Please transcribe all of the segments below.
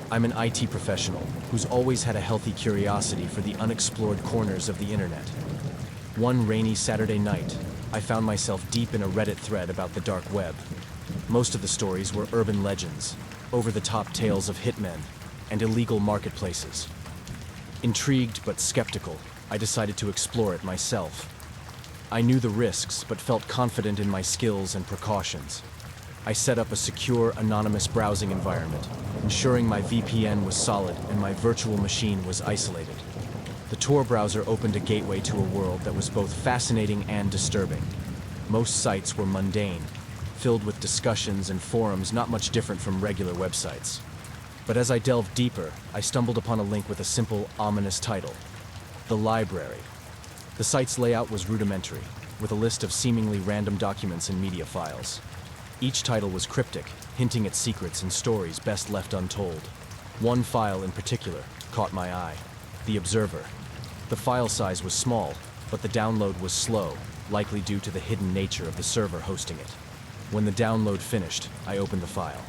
I'm an IT professional who's always had a healthy curiosity for the unexplored corners of the internet. One rainy Saturday night, I found myself deep in a Reddit thread about the dark web. Most of the stories were urban legends, over-the-top tales of hitmen, and illegal marketplaces. Intrigued but skeptical, I decided to explore it myself. I knew the risks, but felt confident in my skills and precautions. I set up a secure, anonymous browsing environment, ensuring my VPN was solid and my virtual machine was isolated. The Tor browser opened a gateway to a world that was both fascinating and disturbing. Most sites were mundane, filled with discussions and forums not much different from regular websites. But as I delved deeper, I stumbled upon a link with a simple, ominous title: The Library. The site's layout was rudimentary, with a list of seemingly random documents and media files. Each title was cryptic, hinting at secrets and stories best left untold. One file in particular caught my eye: The Observer. The file size was small, but the download was slow, likely due to the hidden nature of the server hosting it. When the download finished, I opened the file.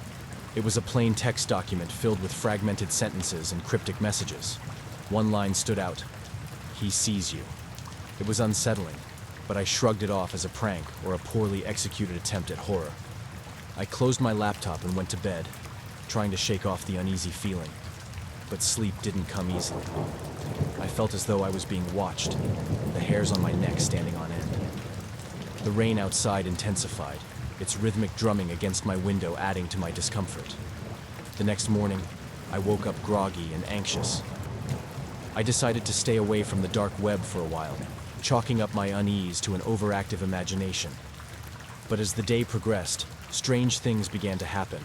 It was a plain text document filled with fragmented sentences and cryptic messages. One line stood out: "He sees you." It was unsettling, but I shrugged it off as a prank or a poorly executed attempt at horror. I closed my laptop and went to bed, trying to shake off the uneasy feeling. But sleep didn't come easily. I felt as though I was being watched, the hairs on my neck standing on end. The rain outside intensified, its rhythmic drumming against my window adding to my discomfort. The next morning, I woke up groggy and anxious. I decided to stay away from the dark web for a while, chalking up my unease to an overactive imagination. But as the day progressed, strange things began to happen.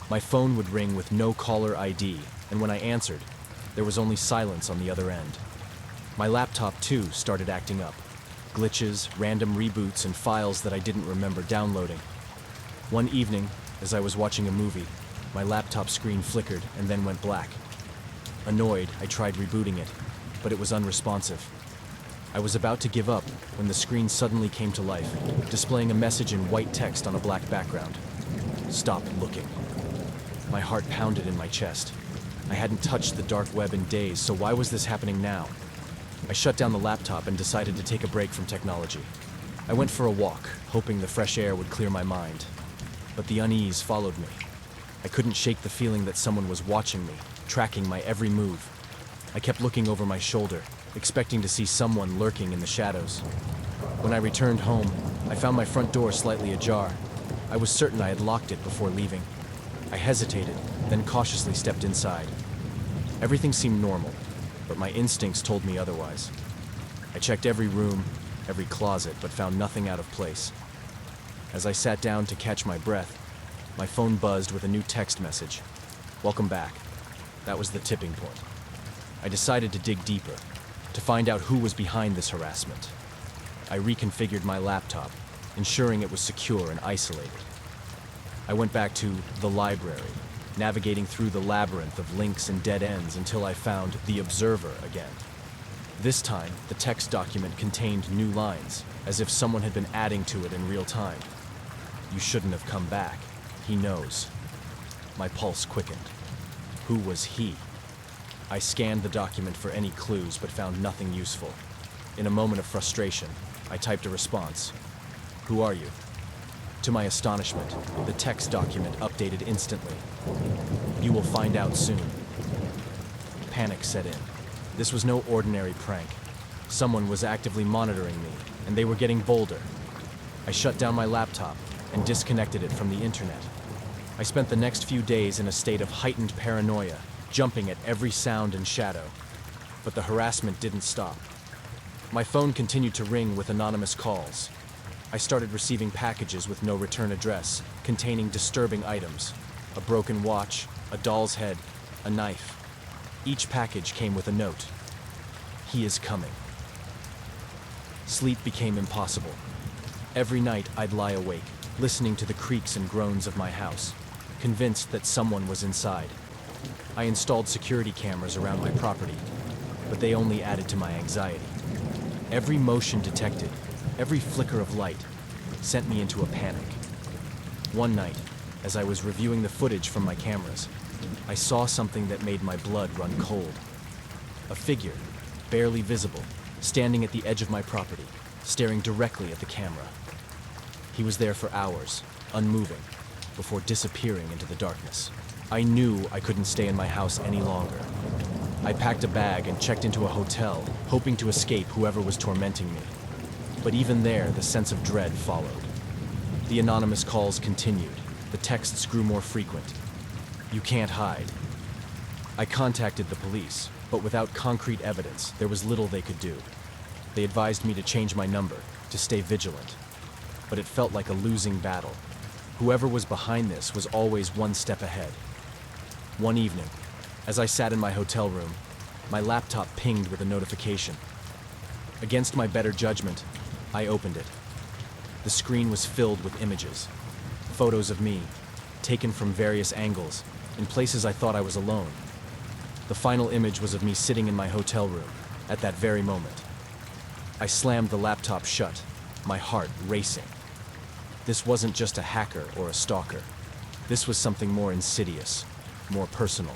My phone would ring with no caller ID, and when I answered, there was only silence on the other end. My laptop, too, started acting up. Glitches, random reboots, and files that I didn't remember downloading. One evening, as I was watching a movie, my laptop screen flickered and then went black. Annoyed, I tried rebooting it, but it was unresponsive. I was about to give up when the screen suddenly came to life, displaying a message in white text on a black background. "Stop looking." My heart pounded in my chest. I hadn't touched the dark web in days, so why was this happening now? I shut down the laptop and decided to take a break from technology. I went for a walk, hoping the fresh air would clear my mind. But the unease followed me. I couldn't shake the feeling that someone was watching me, tracking my every move. I kept looking over my shoulder, expecting to see someone lurking in the shadows. When I returned home, I found my front door slightly ajar. I was certain I had locked it before leaving. I hesitated, then cautiously stepped inside. Everything seemed normal, but my instincts told me otherwise. I checked every room, every closet, but found nothing out of place. As I sat down to catch my breath, my phone buzzed with a new text message: "Welcome back." That was the tipping point. I decided to dig deeper, to find out who was behind this harassment. I reconfigured my laptop, ensuring it was secure and isolated. I went back to the library, navigating through the labyrinth of links and dead ends until I found The Observer again. This time, the text document contained new lines, as if someone had been adding to it in real time. "You shouldn't have come back. He knows." My pulse quickened. Who was he? I scanned the document for any clues, but found nothing useful. In a moment of frustration, I typed a response: "Who are you?" To my astonishment, the text document updated instantly. "You will find out soon." Panic set in. This was no ordinary prank. Someone was actively monitoring me, and they were getting bolder. I shut down my laptop and disconnected it from the internet. I spent the next few days in a state of heightened paranoia, jumping at every sound and shadow. But the harassment didn't stop. My phone continued to ring with anonymous calls. I started receiving packages with no return address, containing disturbing items: a broken watch, a doll's head, a knife. Each package came with a note: "He is coming." Sleep became impossible. Every night I'd lie awake, listening to the creaks and groans of my house, convinced that someone was inside. I installed security cameras around my property, but they only added to my anxiety. Every motion detected, every flicker of light, sent me into a panic. One night, as I was reviewing the footage from my cameras, I saw something that made my blood run cold. A figure, barely visible, standing at the edge of my property, staring directly at the camera. He was there for hours, unmoving, before disappearing into the darkness. I knew I couldn't stay in my house any longer. I packed a bag and checked into a hotel, hoping to escape whoever was tormenting me. But even there, the sense of dread followed. The anonymous calls continued. The texts grew more frequent. You can't hide. I contacted the police, but without concrete evidence, there was little they could do. They advised me to change my number, to stay vigilant. But it felt like a losing battle. Whoever was behind this was always one step ahead. One evening, as I sat in my hotel room, my laptop pinged with a notification. Against my better judgment, I opened it. The screen was filled with images, photos of me, taken from various angles, in places I thought I was alone. The final image was of me sitting in my hotel room, at that very moment. I slammed the laptop shut, my heart racing. This wasn't just a hacker or a stalker. This was something more insidious, more personal.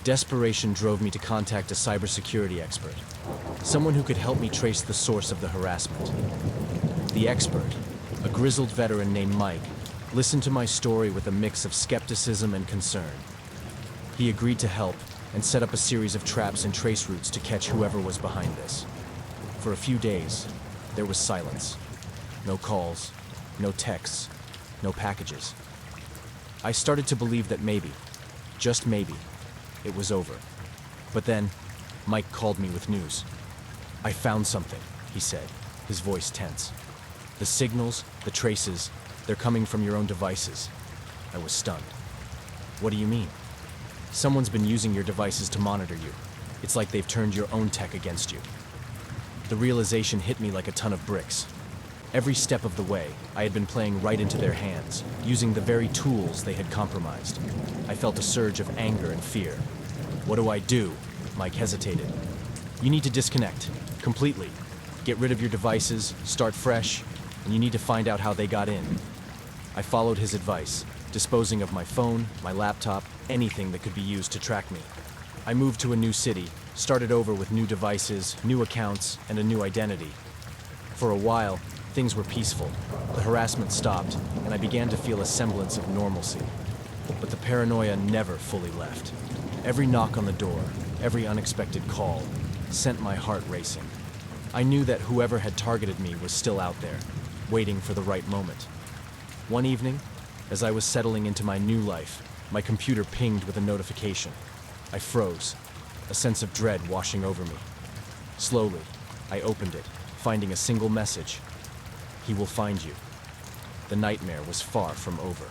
Desperation drove me to contact a cybersecurity expert, someone who could help me trace the source of the harassment. The expert, a grizzled veteran named Mike, listened to my story with a mix of skepticism and concern. He agreed to help and set up a series of traps and trace routes to catch whoever was behind this. For a few days, there was silence. No calls, no texts, no packages. I started to believe that maybe, just maybe, it was over. But then, Mike called me with news. "I found something," he said, his voice tense. "The signals, the traces, they're coming from your own devices." I was stunned. "What do you mean?" "Someone's been using your devices to monitor you. It's like they've turned your own tech against you." The realization hit me like a ton of bricks. Every step of the way, I had been playing right into their hands, using the very tools they had compromised. I felt a surge of anger and fear. "What do I do?" Mike hesitated. "You need to disconnect, completely. Get rid of your devices, start fresh, and you need to find out how they got in." I followed his advice, disposing of my phone, my laptop, anything that could be used to track me. I moved to a new city, started over with new devices, new accounts, and a new identity. For a while, things were peaceful. The harassment stopped, and I began to feel a semblance of normalcy. But the paranoia never fully left. Every knock on the door, every unexpected call, sent my heart racing. I knew that whoever had targeted me was still out there, waiting for the right moment. One evening, as I was settling into my new life, my computer pinged with a notification. I froze, a sense of dread washing over me. Slowly, I opened it, finding a single message. "He will find you." The nightmare was far from over.